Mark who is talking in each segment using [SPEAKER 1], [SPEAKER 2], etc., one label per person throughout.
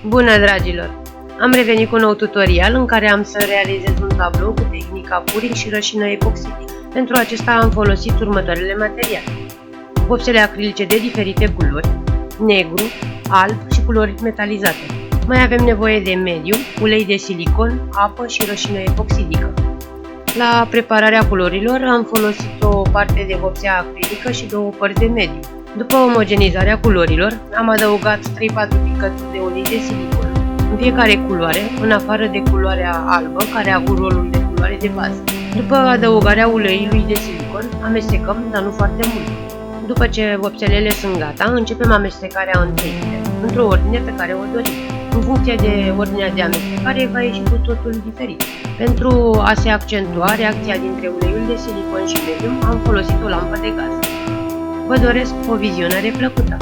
[SPEAKER 1] Bună, dragilor! Am revenit cu un nou tutorial în care am să realizez un tablou cu tehnica puring și rășină epoxidică. Pentru acesta am folosit următoarele materiale: vopsele acrilice de diferite culori, negru, alb și culori metalizate. Mai avem nevoie de mediu, ulei de silicon, apă și rășină epoxidică. La prepararea culorilor am folosit o parte de vopsea acrilică și două părți de mediu. După omogenizarea culorilor, am adăugat 3-4 picături de ulei de silicon în fiecare culoare, în afară de culoarea albă, care a avut rolul de culoare de bază. După adăugarea uleiului de silicon, amestecăm, dar nu foarte mult. După ce vopselele sunt gata, începem amestecarea în trei, într-o ordine pe care o dorim. În funcție de ordinea de amestecare, va ieși cu totul diferit. Pentru a se accentua reacția dintre uleiul de silicon și mediu, am folosit o lampă de gaz. Vă doresc o vizionare plăcută!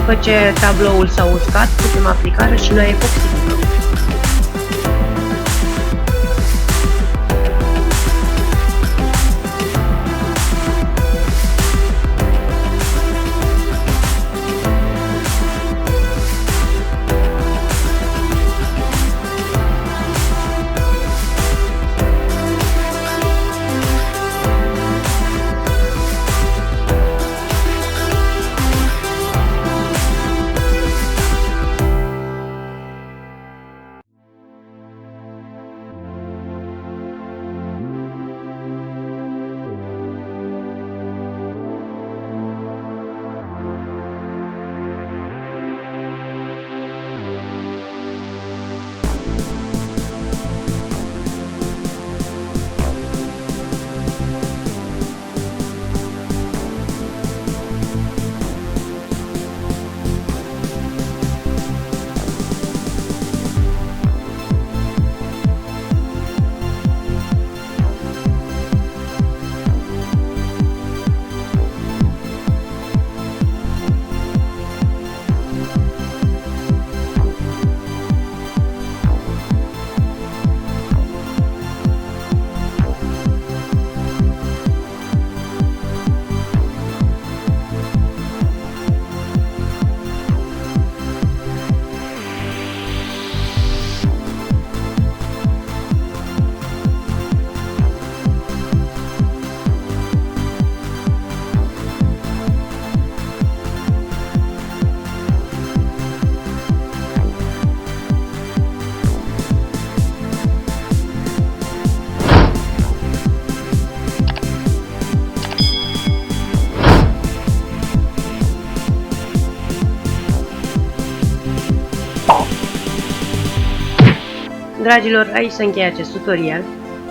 [SPEAKER 1] După ce tabloul s-a uscat, putem aplica rășina epoxidică. Dragilor, aici se încheie acest tutorial.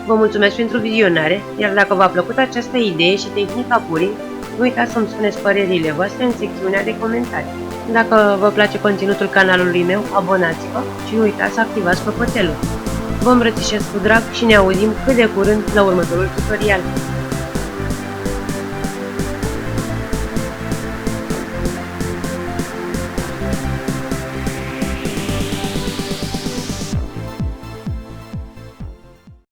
[SPEAKER 1] Vă mulțumesc pentru vizionare, iar dacă v-a plăcut această idee și tehnica pouring, nu uitați să-mi spuneți părerile voastre în secțiunea de comentarii. Dacă vă place conținutul canalului meu, abonați-vă și nu uitați să activați clopoțelul. Vă îmbrățișez cu drag și ne auzim cât de curând la următorul tutorial.